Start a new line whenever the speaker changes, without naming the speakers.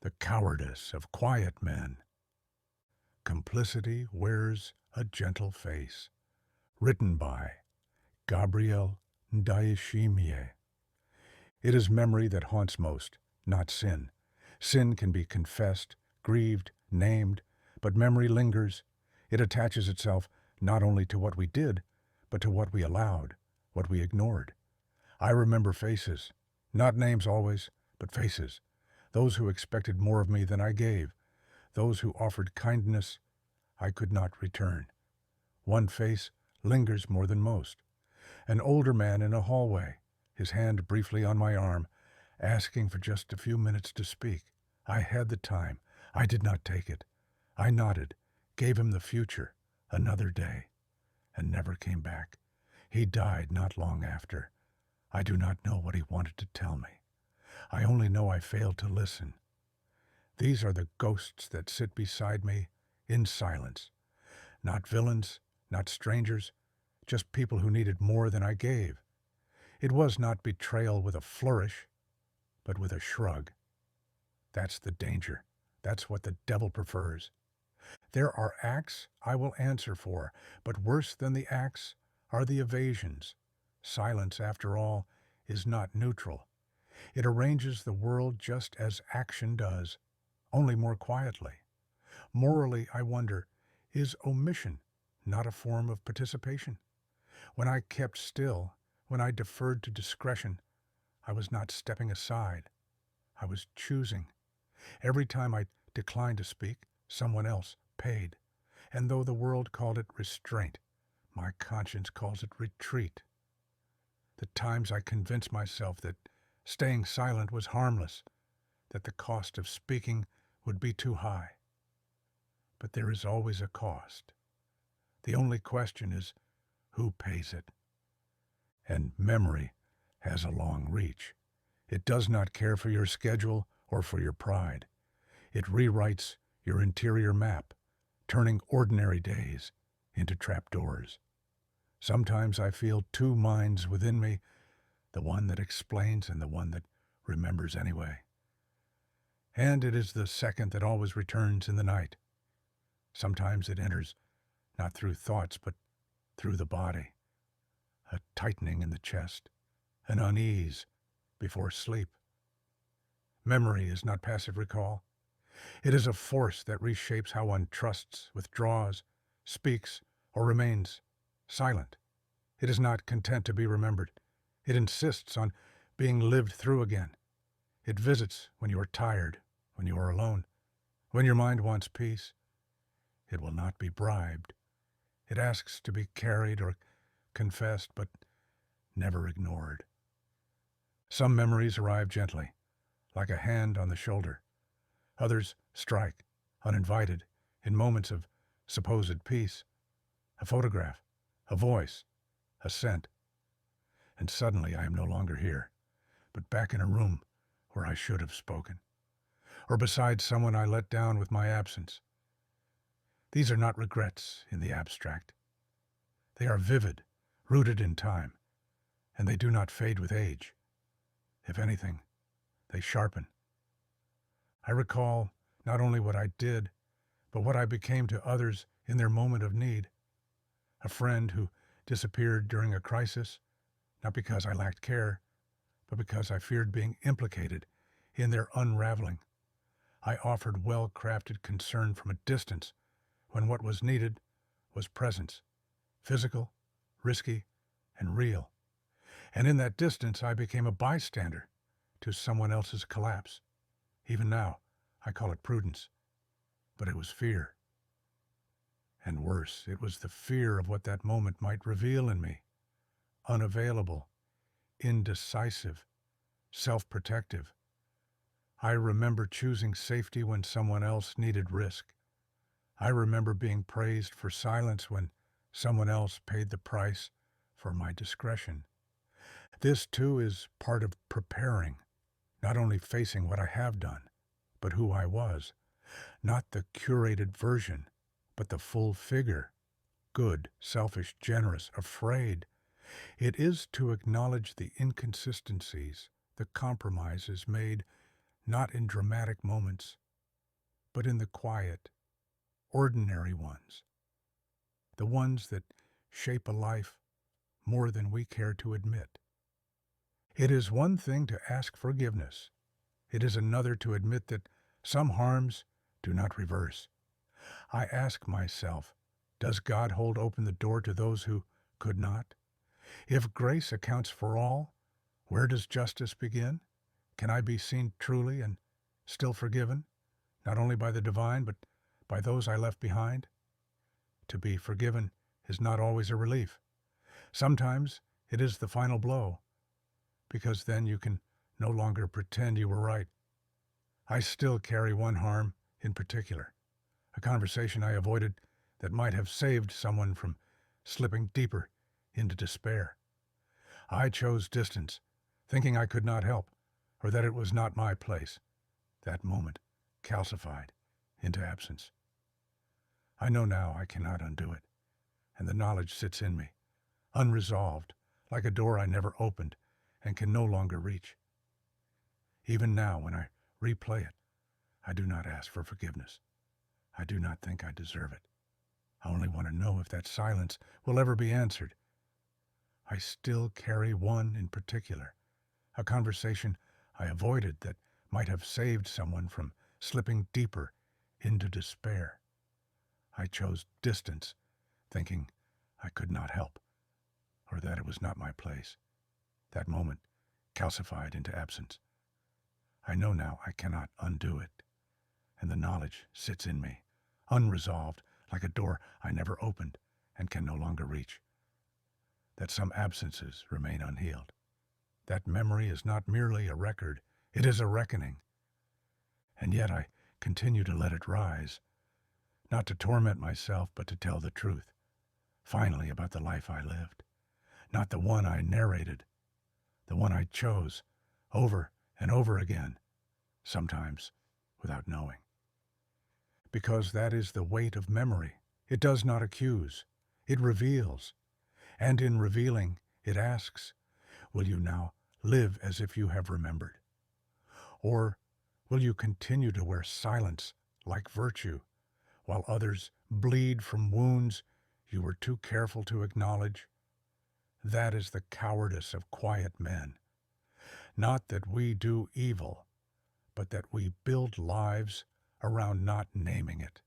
The Cowardice of Quiet Men. Complicity Wears a Gentle Face. Written by Gabriel Ndayishimiye. It is memory that haunts most, not sin. Sin can be confessed, grieved, named, but memory lingers. It attaches itself not only to what we did, but to what we allowed, what we ignored. I remember faces, not names always, but faces. Those who expected more of me than I gave, those who offered kindness I could not return. One face lingers more than most. An older man in a hallway, his hand briefly on my arm, asking for just a few minutes to speak. I had the time. I did not take it. I nodded, gave him the future, another day, and never came back. He died not long after. I do not know what he wanted to tell me. I only know I failed to listen. These are the ghosts that sit beside me in silence. Not villains, not strangers, just people who needed more than I gave. It was not betrayal with a flourish, but with a shrug. That's the danger. That's what the devil prefers. There are acts I will answer for, but worse than the acts are the evasions. Silence, after all, is not neutral. It arranges the world just as action does, only more quietly. Morally, I wonder, is omission not a form of participation? When I kept still, when I deferred to discretion, I was not stepping aside. I was choosing. Every time I declined to speak, someone else paid. And though the world called it restraint, my conscience calls it retreat. The times I convinced myself that staying silent was harmless, that the cost of speaking would be too high. But there is always a cost. The only question is, who pays it? And memory has a long reach. It does not care for your schedule or for your pride. It rewrites your interior map, turning ordinary days into trapdoors. Sometimes I feel two minds within me, the one that explains and the one that remembers anyway. And it is the second that always returns in the night. Sometimes it enters not through thoughts, but through the body. A tightening in the chest, an unease before sleep. Memory is not passive recall. It is a force that reshapes how one trusts, withdraws, speaks, or remains silent. It is not content to be remembered. It insists on being lived through again. It visits when you are tired, when you are alone, when your mind wants peace. It will not be bribed. It asks to be carried or confessed, but never ignored. Some memories arrive gently, like a hand on the shoulder. Others strike, uninvited, in moments of supposed peace. A photograph, a voice, a scent. And suddenly I am no longer here, but back in a room where I should have spoken, or beside someone I let down with my absence. These are not regrets in the abstract. They are vivid, rooted in time, and they do not fade with age. If anything, they sharpen. I recall not only what I did, but what I became to others in their moment of need. A friend who disappeared during a crisis, not because I lacked care, but because I feared being implicated in their unraveling. I offered well-crafted concern from a distance when what was needed was presence, physical, risky, and real. And in that distance, I became a bystander to someone else's collapse. Even now, I call it prudence, but it was fear. And worse, it was the fear of what that moment might reveal in me. Unavailable, indecisive, self-protective. I remember choosing safety when someone else needed risk. I remember being praised for silence when someone else paid the price for my discretion. This, too, is part of preparing, not only facing what I have done, but who I was. Not the curated version, but the full figure. Good, selfish, generous, afraid. It is to acknowledge the inconsistencies, the compromises made not in dramatic moments, but in the quiet, ordinary ones, the ones that shape a life more than we care to admit. It is one thing to ask forgiveness. It is another to admit that some harms do not reverse. I ask myself, does God hold open the door to those who could not? If grace accounts for all, where does justice begin? Can I be seen truly and still forgiven, not only by the divine, but by those I left behind? To be forgiven is not always a relief. Sometimes it is the final blow, because then you can no longer pretend you were right. I still carry one harm in particular, a conversation I avoided that might have saved someone from slipping deeper into despair. I chose distance, thinking I could not help, or that it was not my place. That moment calcified into absence. I know now I cannot undo it, and the knowledge sits in me, unresolved, like a door I never opened and can no longer reach. Even now, when I replay it, I do not ask for forgiveness. I do not think I deserve it. I only want to know if that silence will ever be answered. I still carry one in particular, a conversation I avoided that might have saved someone from slipping deeper into despair. I chose distance, thinking I could not help, or that it was not my place. That moment calcified into absence. I know now I cannot undo it, and the knowledge sits in me, unresolved, like a door I never opened and can no longer reach. That some absences remain unhealed. That memory is not merely a record, it is a reckoning. And yet I continue to let it rise, not to torment myself, but to tell the truth, finally, about the life I lived. Not the one I narrated, the one I chose, over and over again, sometimes without knowing. Because that is the weight of memory. It does not accuse, it reveals. And in revealing, it asks, will you now live as if you have remembered? Or will you continue to wear silence like virtue, while others bleed from wounds you were too careful to acknowledge? That is the cowardice of quiet men. Not that we do evil, but that we build lives around not naming it.